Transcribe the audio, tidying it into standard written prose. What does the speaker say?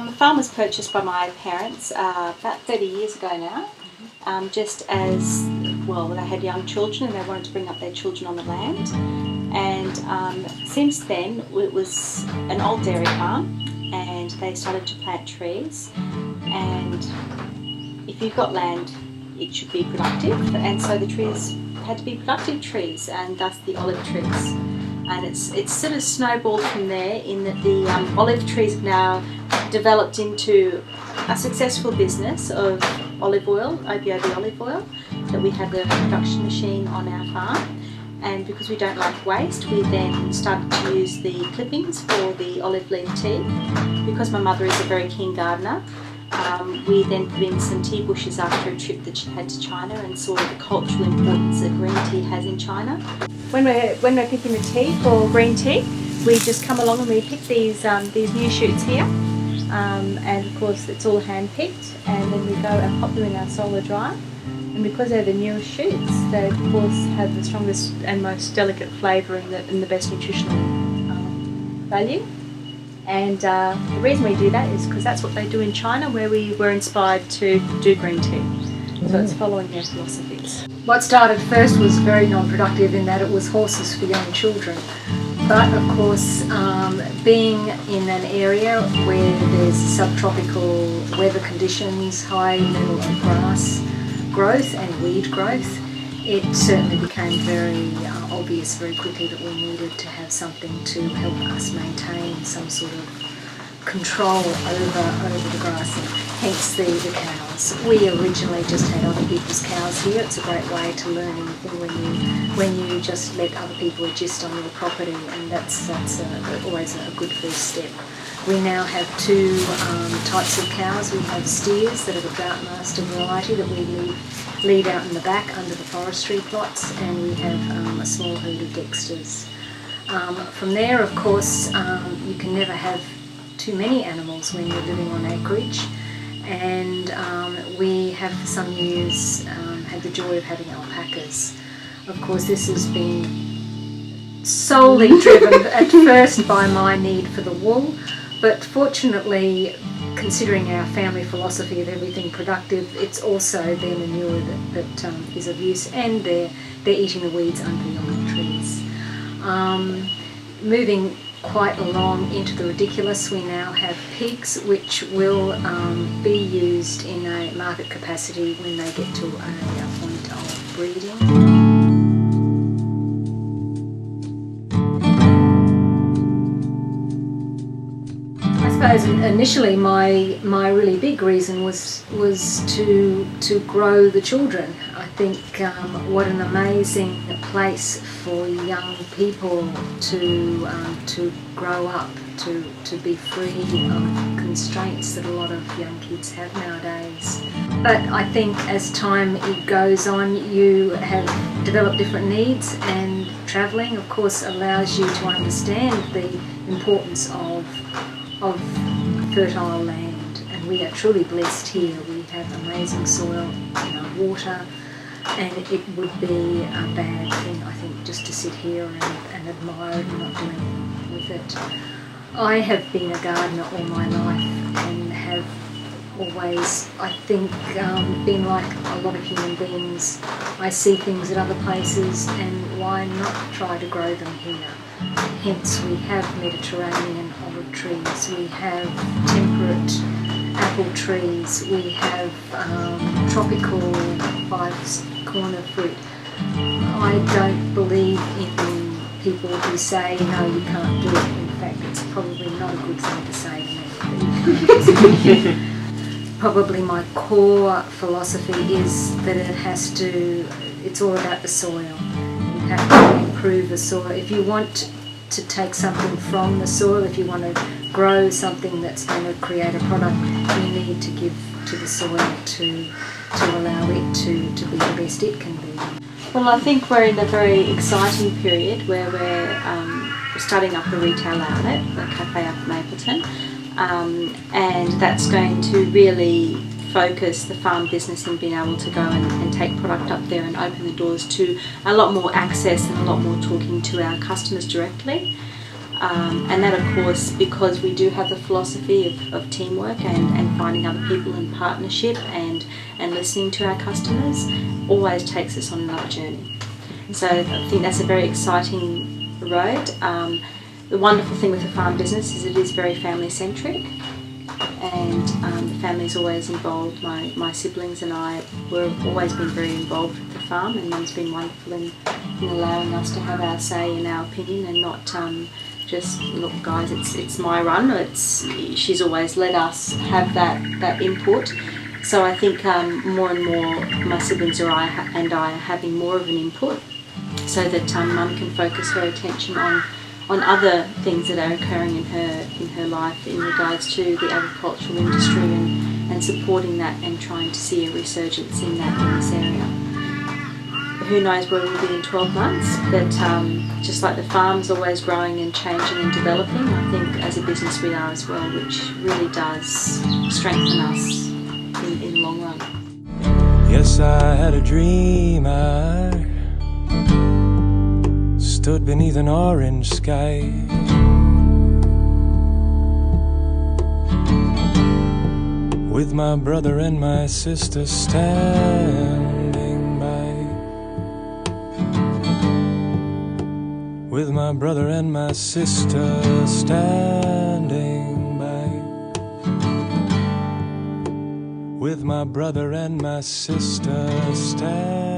The farm was purchased by my parents about 30 years ago now, just as, well, they had young children and they wanted to bring up their children on the land. And since then, it was an old dairy farm and they started to plant trees. And if you've got land, it should be productive. And so the trees had to be productive trees, and thus the olive trees. And it's sort of snowballed from there, in that the olive trees have now developed into a successful business of olive oil, Obi Obi olive oil, that we have the production machine on our farm. And because we don't like waste, we then started to use the clippings for the olive leaf tea. Because my mother is a very keen gardener, we then put in some tea bushes after a trip that she had to China and saw the cultural importance that green tea has in China. When we're picking the tea for green tea, we just come along and we pick these new shoots here, and of course it's all hand picked, and then we go and pop them in our solar dryer. And because they're the newest shoots, they of course have the strongest and most delicate flavour and the best nutritional value. And the reason we do that is because that's what they do in China, where we were inspired to do green tea. So it's following their philosophies. What started first was very non-productive in that it was horses for young children. But of course, being in an area where there's subtropical weather conditions, high level of grass growth and weed growth, it certainly became very obvious very quickly that we needed to have something to help us maintain some sort of control over the grass, and hence the cows. We originally just had other people's cows here. It's a great way to learn anything when you just let other people exist on your property, and that's always a good first step. We now have two types of cows. We have steers that are the drought master variety that we leave out in the back under the forestry plots, and we have a small herd of Dexters. From there, of course, you can never have too many animals when you're living on acreage, and we have for some years had the joy of having alpacas. Of course, this has been solely driven at first by my need for the wool, but fortunately, considering our family philosophy of everything productive, it's also their manure that is of use, and they're eating the weeds under the olive trees. Moving quite along into the ridiculous, we now have pigs, which will be used in a market capacity when they get to a point of breeding. I suppose initially my really big reason was to grow the children. I think what an amazing place for young people to grow up, to be free of constraints that a lot of young kids have nowadays. But I think as time goes on, you have developed different needs, and travelling of course allows you to understand the importance of fertile land, and we are truly blessed here. We have amazing soil in our water, and it would be a bad thing, I think, just to sit here and admire it and not do anything with it. I have been a gardener all my life and have always, I think, been like a lot of human beings. I see things at other places, and why not try to grow them here? Hence we have Mediterranean olive trees, we have temperate apple trees, we have tropical five-corner fruit. I don't believe in people who say, no, you can't do it. In fact, it's probably not a good thing to say to me. Probably my core philosophy is that it's all about the soil. You have to improve the soil. If you want to take something from the soil, if you want to grow something that's going to create a product, you need to give to the soil to allow it to be the best it can be. Well, I think we're in a very exciting period where we're starting up a retail outlet, the cafe up in Mapleton, and that's going to really focus the farm business in being able to go and take product up there and open the doors to a lot more access and a lot more talking to our customers directly. And that, of course, because we do have the philosophy of teamwork and finding other people in partnership and listening to our customers, always takes us on another journey. So I think that's a very exciting road. The wonderful thing with the farm business is it is very family centric, and the family's always involved. My siblings and I were always been very involved with the farm, and Mum's been wonderful in allowing us to have our say and our opinion, and not just, look guys, it's my run. She's always let us have that input. So I think more and more my siblings and I are having more of an input, so that Mum can focus her attention on other things that are occurring in her life in regards to the agricultural industry and supporting that and trying to see a resurgence in this area. Who knows where we'll be in 12 months, but just like the farm's always growing and changing and developing, I think as a business we are as well, which really does strengthen us in the long run. Yes, I had a dream. I stood beneath an orange sky, with my brother and my sister standing by, with my brother and my sister standing by, with my brother and my sister standing